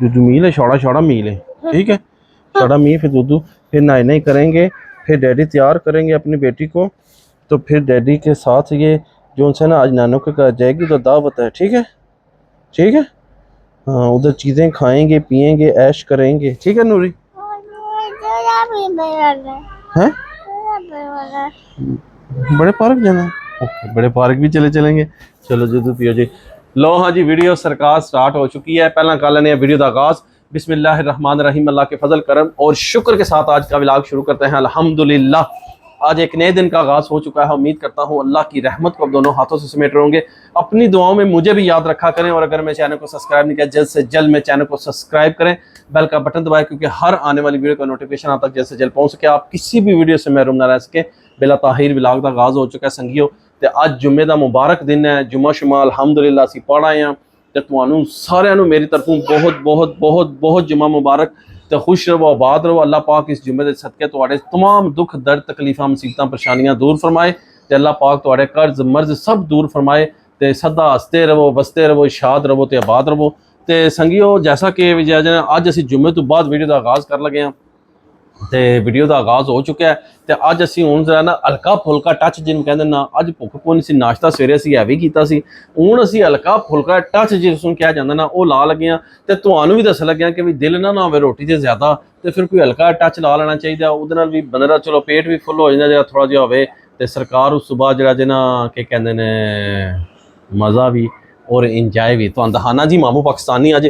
दुद्धू मील है, छौड़ा छौड़ा मील है, ठीक है, छौड़ा मील। फिर दुद्धू, फिर नहाई नहाई करेंगे, फिर डैडी तैयार करेंगे अपनी बेटी को। तो फिर डैडी के साथ ये जो उनसे ना आज नानों के घर जाएगी तो दावत है, ठीक है, ठीक है। हाँ, उधर चीज़ें खाएंगे पिएंगे ऐश करेंगे, ठीक है नूरी। हैं बड़े पार्क जाना है, ओके, बड़े पार्क भी चले चलेंगे। चलो दुद्धू पियो जी। लो हाँ जी, वीडियो सरकार स्टार्ट हो चुकी है। पहला कर लेने वीडियो का आगाज़। बिस्मिल्लाहिर्रहमानिर्रहीम, अल्लाह के फजल करम और शुक्र के साथ आज का व्लॉग शुरू करते हैं। अल्हम्दुलिल्लाह, आज एक नए दिन का आगाज़ हो चुका है। उम्मीद करता हूँ अल्लाह की रहमत को अब दोनों हाथों से समेट रहोगे। अपनी दुआओं में मुझे भी याद रखा करें, और अगर मैं चैनल को सब्सक्राइब नहीं किया, जल्द से जल्द मेरे चैनल को सब्सक्राइब करें, बेल का बटन दबाएं, क्योंकि हर आने वाली वीडियो का नोटिफिकेशन आप तक जल्द से जल्द पहुँच सके, आप किसी भी वीडियो से महरूम ना रह सके। बिला ताहिर व्लॉग का आगाज़ हो चुका है संगियो। तो अज जुम्मे का मुबारक दिन है, जुम्मा शुमा अल्हम्दुलिल्लाह असीं पढ़ आए हैं। तो तुहानू सारिਆਂ ਨੂੰ मेरी तरफों बहुत बहुत बहुत बहुत जुम्मा मुबारक। तो खुश रहो, आबाद रहो। अल्लाह पाक इस जुम्मे के सदके तुहाडे तमाम दुख दर्द तकलीफां मुसीबतां परेशानियां दूर फरमाए। तो अल्लाह पाक तुहाडे कर्ज मर्ज सब दूर फरमाए। तो सदा हसते रहो, बसते रहो, शाद रहो, तो आबाद रहो। तो संगियो, जैसा कि अज असीं जुम्मे तो बाद वीडियो का आगाज़ कर लगे हैं, तो वीडियो का आगाज़ हो चुका है। तो अज असीं हुण जरा ना हल्का फुल्का टच जिन्होंने कहते ना, अज भुख कोई नहीं सी, नाश्ता सवेरे असीं हैवी कीता सी, हुण असीं हल्का फुल्का टच जिसनूं कहा जांदा ना वो ला लगे हैं। तो तुहानूं भी दस लगे कि भी दिल ना होवे रोटी ते ज़्यादा, तो फिर कोई हल्का टच ला लेना चाहिए। उहदे नाल भी बंदे दा चलो पेट भी फुल हो जांदा जिहड़ा थोड़ा जिहा होवे। तो सरकार उस सुबह जिहड़ा जे ना कि कहंदे ने मज़ा भी और इंजॉय भी। तुहानूं दखाना जी मामू पाकिस्तानी अज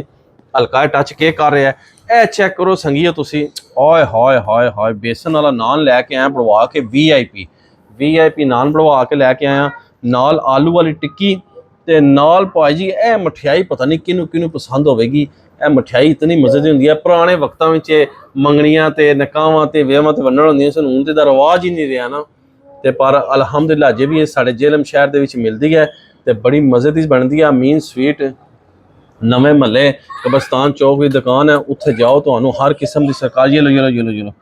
हल्का टच के कर रहा है। ए चेक करो संगियो तुसी, ओए हाय हाय हाय, बेसन वाला नान लैके आया बढ़वा के, वी आई पी नान बढ़वा के लैके आया, नाल आलू वाली टिक्की, ते नाल भाई जी ए मठियाई पता नहीं किनू किनू पसंद होवेगी। ए मठियाई इतनी मज़े दी हुंदी है। पुराने वक्तां विच मंगणियां ते नकावां ते विआहां ते वंडण हुंदियां सन, हुण ते दा रवाज ही नहीं रहा ना। ते पर अलहमदुलिल्लाह अजे भी साडे जेलम शहर दे विच मिलदी है, ते बड़ी मज़े दी बनदी है। अमीन स्वीट नवे महल्ले कब्रस्तान चौक की दुकान है, उत्थे जाओ तो हर किस्म की सरकार। ये लो ये लो ये लो ये लो,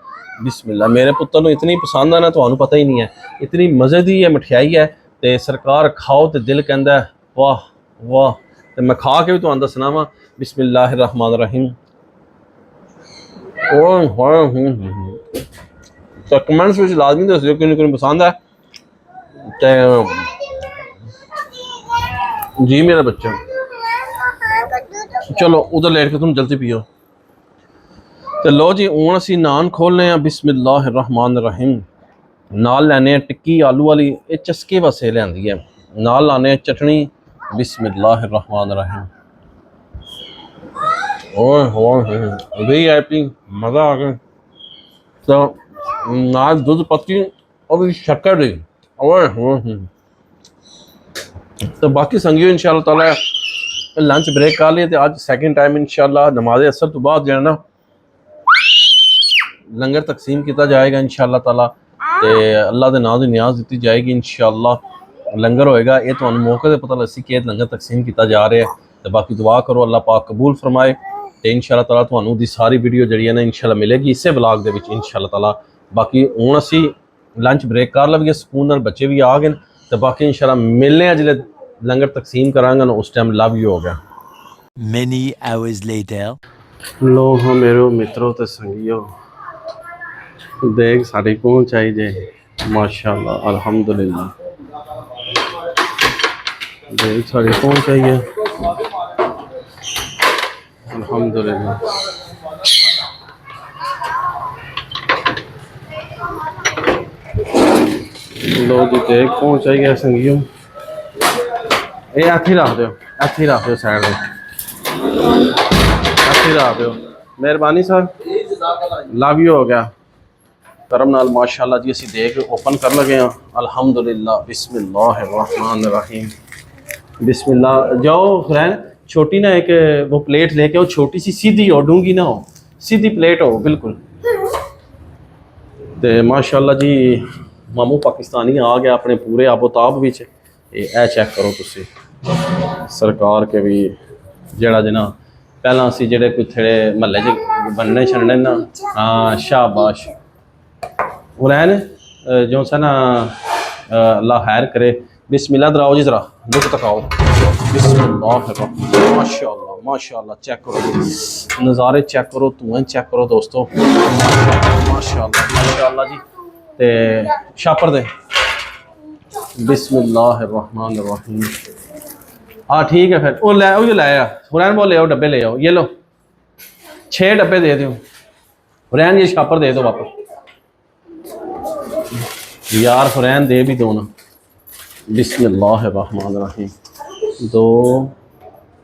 बिस्मिल्लाह। मेरे पुत्र को इतनी पसंद है ना, तो पता ही नहीं है, इतनी मज़े की है मठियाई है। तो सरकार खाओ तो दिल कहता है वाह वाह। तो मैं खा के भी तुहानूं दसना वा। बिस्मिल्लाहिर्रहमानिर्रहीम। तो कमेंट्स में लाजमी दस्सिओ कि पसंद है। तो जी मेरा बच्चा, चलो उधर लेट के तुम जल्दी पियो। तो लो जी, हूँ असी नान खोलने हैं। बिस्मिल्लाहिर्रहमानिर्रहीम। नाल लैने टिक्की आलू वाली, ये चस्के वास्ते लियांदी है। नाल लाने चटनी। बिस्मिल्लाहिर्रहमानिर्रहीम। ओए होए वी.आई.पी मज़ा आ गया। तो नाल दूध पत्ती और शक्कर दी। ओए होए। तो बाकी संगियो इंशाअल्लाह ताला लंच ब्रेक कर लिए। तो अज सैकेंड टाइम इंशाअल्लाह नमाज असर तो बाद जो है ना लंगर तकसीम किया जाएगा इंशाअल्लाह ताला। तो अल्लाह के नाम की न्याज दी जाएगी इंशाअल्लाह। लंगर होएगा, ये तो मौके से पता लसी कि लंगर तकसीम किया जा रहा है। तो बाकी दुआ करो अल्लाह पाक कबूल फरमाए। तो इंशाअल्लाह ताला तुहानूं दी सारी वीडियो जी है ना इंशाअल्लाह मिलेगी इसे ब्लॉग दे विच इंशाअल्लाह ताला। बाकी हुण असी लंच ब्रेक कर लवीए, सुकून नाल बच्चे भी आ गए। तो बाकी इंशाअल्लाह मिलने हैं जिले लंगर तकसीम करांगा ना, उस टाइम लव यू हो गया। Many hours later. लो हाँ मेरे मित्रों ते संगियो, देख साड़ी पहुँच आई जे माशाल्लाह अल्हम्दुलिल्लाह। देख साड़ी पहुँच आई है अल्हम्दुलिल्लाह। लो जी देख पहुँच आई है संगियो। ये इत्थे रख दो, इत्थे रख दो साइड में, इत्थे रख दो मेहरबानी सर। लव यू हो गया करम नाल माशाल्लाह जी। असी देख ओपन कर लगे हैं अल्हम्दुलिल्लाह। बिस्मिल्लाहिर्रहमानिर्रहीम। बिस्मिल्लाह। जाओ फ्रेंड, छोटी ना एक वो प्लेट लेके आओ, छोटी सी सीधी हो, डूंगी ना हो, सीधी प्लेट हो बिल्कुल। तो माशाल्लाह जी मामू पाकिस्तानी आ गया अपने पूरे आबोताब विच। ए चेक करो तुसी सरकार के भी जड़ा जना पहला असी जेडे कोई थोड़े महल्ले च बनने छड़ने ना। हाँ शाबाश हुरैन जो सा ना अल्लाह खैर करे। बिस्मिल्लाह दराओ जी, जरा दुख तकाओ। बिस्मिल्लाह माशाल्लाह माशाल्लाह, चेक करो नज़ारे, चेक करो, धुआं चेक करो दोस्तों, माशाल्लाह माशाल्लाह जी। ते छापर दे बिस्मिल्लाहिर्रहमानिर्रहीम। हाँ ठीक है, फिर वो ले लाया हुरैन, वो ले आओ डब्बे ले आओ, ये लो 6 डब्बे दे दो हुरैन, ये छापर दे दो वापस यार, हुरैन दे भी दो ना। बिस्मिल्लाहिर्रहमानिर्रहीम, 2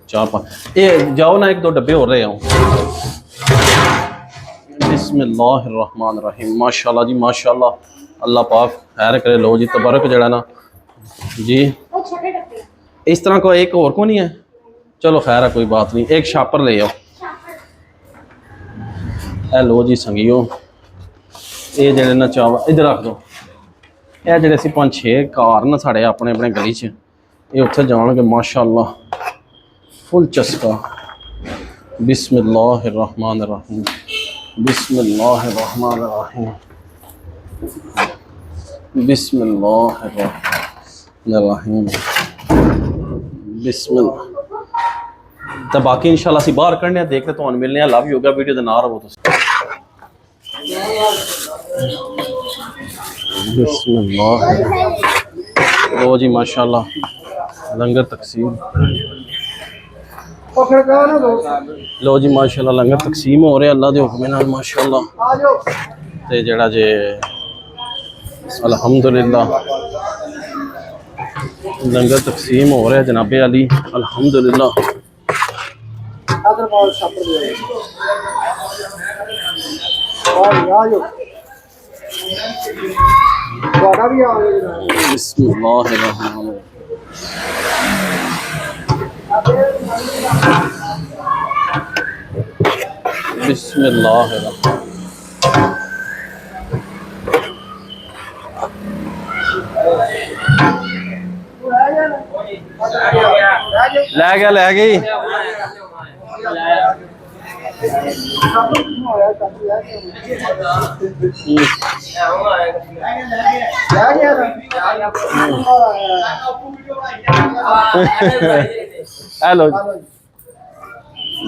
4 5, ये जाओ ना, 1 2 डब्बे और ले आओ। बिस्मिल्लाहिर्रहमानिर्रहीम, माशाल्लाह जी माशाल्लाह, अल्लाह पाक खैर करे। लो जी तबरक जड़ा ना जी, इस तरह को एक और को नहीं है, चलो खैर है, कोई बात नहीं, एक छापर ले आओ। लो जी संगियो, ये जड़े ना चावल इधर रख दो, ये जड़े असीं 5-6 घर ना साढ़े अपने अपने गली च, ये उत्थे जाणगे माशाल्लाह, फुल चस्का। बिस्मिल्लाहिर्रहमानिर्रहीम, बिस्मिल्लाहिर्रहमानिर्रहीम, बिस्मिल्लाहिर्रहमानिर्रहीम, बिस्मिल्लाह। तो बाकी इंशाल्लाह असीं बाहर कढ़ने देखते तो मिलने, लव योगा वीडियो दे ना रहो तुसीं। बिस्मिल्लाह, लो जी माशाल्लाह लंगर तकसीम, लो जी माशाल्लाह लंगर तकसीम हो रहा अल्लाह के हुक्म नाल माशाल्लाह। ते जड़ा जे अल्हम्दुलिल्लाह लंगर तकसीम हो रहा जनाबे अली, अल्हम्दुलिल्लाह। बिस्मिल्लाहिर्रहमानिर्रहीम, ले गई हेलो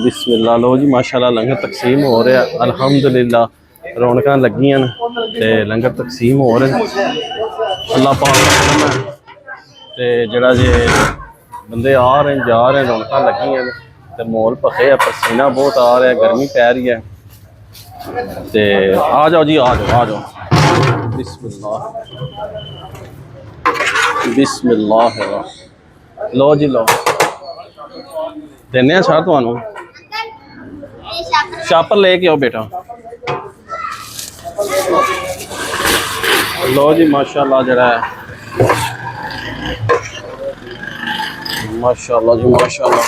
बिस्मिल्लाह। लो जी माशाल्लाह लंगर तकसीम हो रहा अल्हम्दुलिल्लाह, रौनक लगियां ते लंगर तकसीम हो रहे, अल्लाह पाक ते जड़ा जे बंदे आ रहे हैं जा रहे हैं, रौनक लगियां ते माहौल भखे है, पसीना बहुत आ रहा है, गर्मी पै रही है। ते आ जाओ जी, आ जाओ। बिस्मिल्लाह बिस्मिल्लाह, लो जी लो, देने सर तुहानू छापर लेके आओ बेटा। लो जी माशाल्लाह जड़ा है माशाल्लाह जी माशाल्लाह,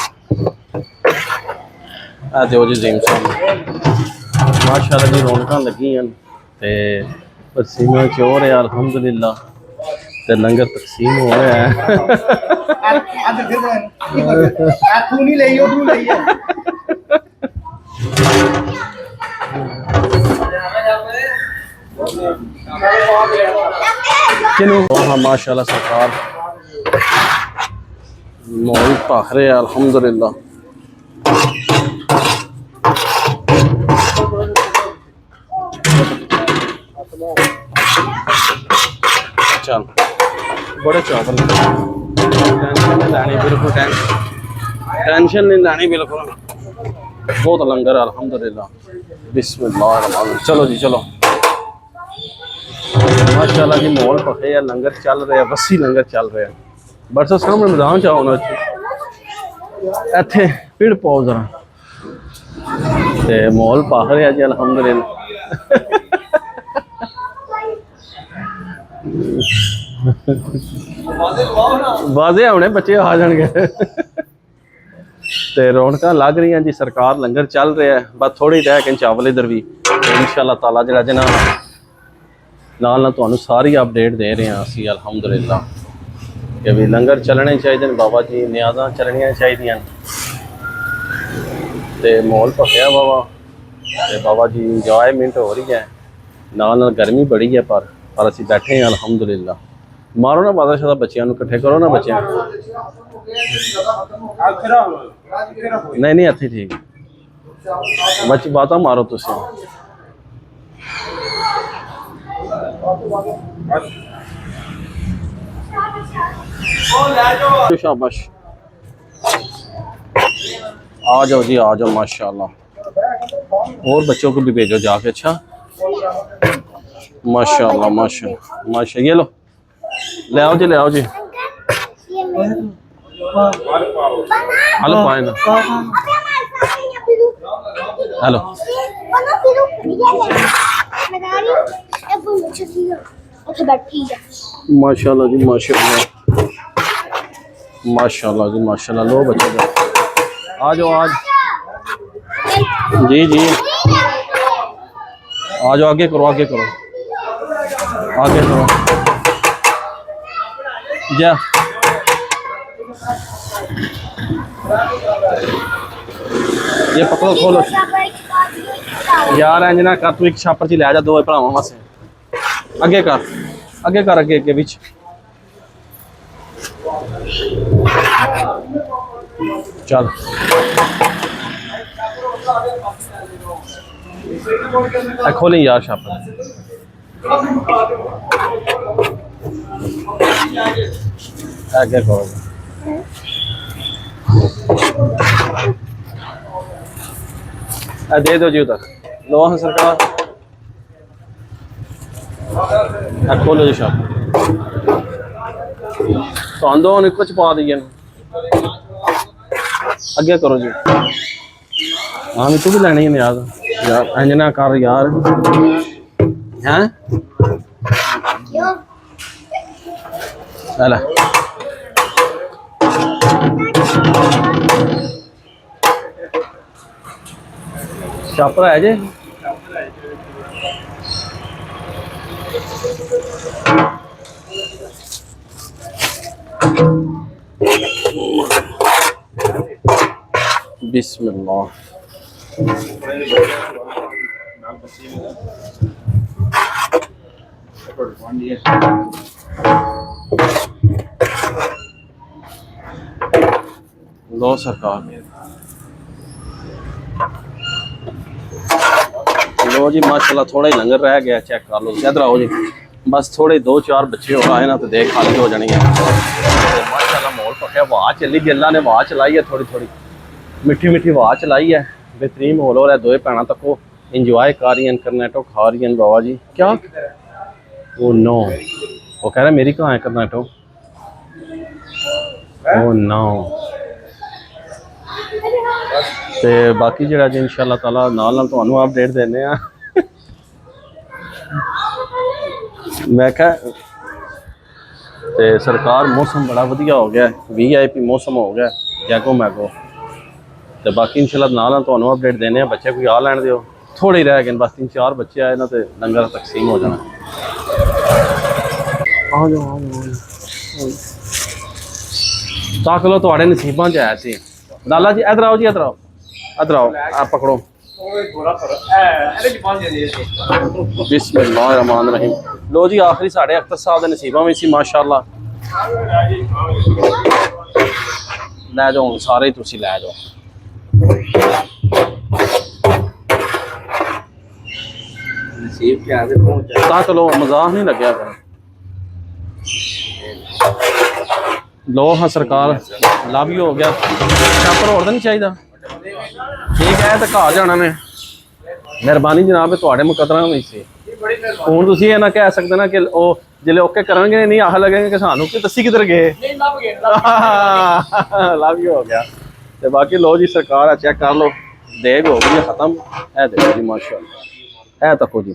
दो जी जीम साहब माशाल्लाह जी, रौनक लगी हैं ते पसीना चोर है अल्हम्दुलिल्लाह, ते लंगर तकसीम हो रहा है। हाँ माशाल्लाह सरकार माहौल भख रहे हैं अल्हम्दुलिल्लाह। चल बड़े चावल, टेंशन नहीं लैनी बिल्कुल, टेंशन नहीं लैनी बिल्कुल, बहुत लंगर है अल्हम्दुलिल्लाह। बिस्मिल्लाह, चलो जी चलो माशाल्लाह जी, माहौल पखे है, लंगर चल रहे हैं, वसी लंगर चल रहे हैं। बरसों सामने मैदान च आओ ना, इत्थे भीड़ पाओ जरा, ते माहौल पख रहा जी अल्हम्दुलिल्लाह। वाजे होने बच्चे आ जाएंगे ते रौनक लग रही हैं जी, सरकार लंगर चल रहा है, बस थोड़ी रह के चावल इधर भी इंशाअल्लाह ताला जरा जना नाल तुहानू सारी अपडेट दे रहे हैं असी अल्हम्दुलिल्लाह, कि भी लंगर चलने चाहिए बाबा जी, न्याज़ां चलनियां चाहिए, ते माहौल भखिया बाबा जी इंजॉयमेंट हो रही है, नाल गर्मी बड़ी है पर असी बैठे हैं अल्हम्दुलिल्लाह। मारो ना बादा शादा बच्चियां नूं इकट्ठे करो ना बच्चियां नहीं नहीं इत्थे ठीक बच्चे बाता मारो तुसीं शाबाश आ जाओ जी आ जाओ माशाल्लाह और बच्चों को भी भेजो जाके अच्छा माशाल्लाह माशाल्लाह माशा ये लो ले आओ जी हेलो पाए ना हेलो माशाल्लाह जी माशाल्लाह माशाल्लाह जी माशाल्लाह लो बच्चे आ जाओ आज जी जी आ जाओ आगे करो जा ये पकड़ो खोलो यार अंजना कर तू एक छापर च लै जा दो भरावां वास्ते अगे कर अगे बिच चल खोली यार छापर आगे करो दे दो जी उधर लो हाँ सरकार खोलो जी छापर तो आंदो कुछ पा दिए अगे करो जी हाँ तू भी लैनी है यार यार अंजना कर यार हैं चल छापर है जी बिस्मिल्लाह लो सरकार लो जी माशाल्लाह थोड़ा ही लंगर रह गया चेक कर लो इधर आओ जी बस थोड़े 2-4 बच्चे हो आए ना तो देख खाली हो जानी है माशाल्लाह माहौल पक्या वाह चली जी अल्लाह ने वाह चलाई है थोड़ी थोड़ी मिठी वाह चलाई है बेहतरीन माहौल हो रहा है दो भैन तक वो इंजॉय कर रही हैं करनेटो खा रही हैं बाबा जी क्या ओ नो वो कह रहा मेरी कहाँ है करनेटो ओ नो ते बाकी जो जी इंशाअल्लाह ताला नाल तुहानू अपडेट देने मैं कहा ते सरकार मौसम बड़ा वधिया हो गया VIP मौसम हो गया जैगो मैगो तो बाकी इंशाअल्लाह नाल तुहानू अपडेट देने बच्चे कोई आ लैन दियो थोड़े ही रह गए बस 3-4 बच्चे आए ना तो लंगर तकसीम हो जाना आ जाओ ताक लो थोड़े नसीबा च आया सी लाला जी इधर आओ आप पकड़ो बिस्मिल्लाहिर्रहमानिर्रहीम लो जी आखिरी साढ़े अख्तर साहब के नसीबा में सी माशाअल्लाह लै जाओ सारे ही तुसी लै जाओ चलो मजाक नहीं लग्या लो हाँ सरकार लव यू हो गया छापर होर तो नहीं चाहिए ठीक है तो घर जाना ने मेहरबानी जनाब थोड़े मुकदरा में सी हूँ तुम ये ना कह सकते ना कि जिले ओके करेंगे नहीं आह लगेंगे कि सानू कि दसी किधर गए लव यू हो गया तो बाकी लो जी सरकार है चेक कर लो देग हो गई खत्म है देखो जी माशाअल्लाह है तको जी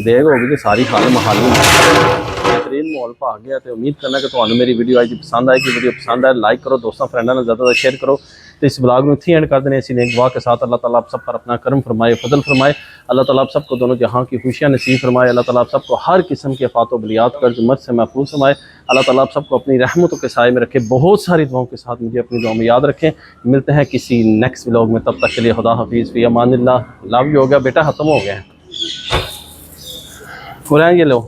देग हो गई सारी खाल महाली बेहतरीन माहौल पा गया तो उम्मीद करना कि तुम्हें मेरी वीडियो आज पसंद आएगी वीडियो पसंद आए लाइक करो दोस्तों फ्रेंडों ने ज़्यादा शेयर करो तो इस ब्लॉग में इतनी एंड कर देने इसी नेक दुआ के साथ अल्लाह ताला आप सब पर अपना करम फरमाए फजल फरमाए अल्लाह ताला आप सबको दोनों जहाँ की खुशियाँ नसीब फरमाए अल्लाह ताला आप सबको हर किस्म के आफात बलियात कर्ज मर्ज से महफूज फरमाए अल्लाह ताला आप सबको अपनी रहमतों के साए में रखे बहुत सारी दुआओं के साथ मुझे अपनी दुआ में याद रखें मिलते हैं किसी नेक्स्ट व्लॉग में तब तक के लिए खुदा हाफिज़ फ़ी अमानिल्लाह लव यू हो गया बेटा ख़त्म हो गया है ये लो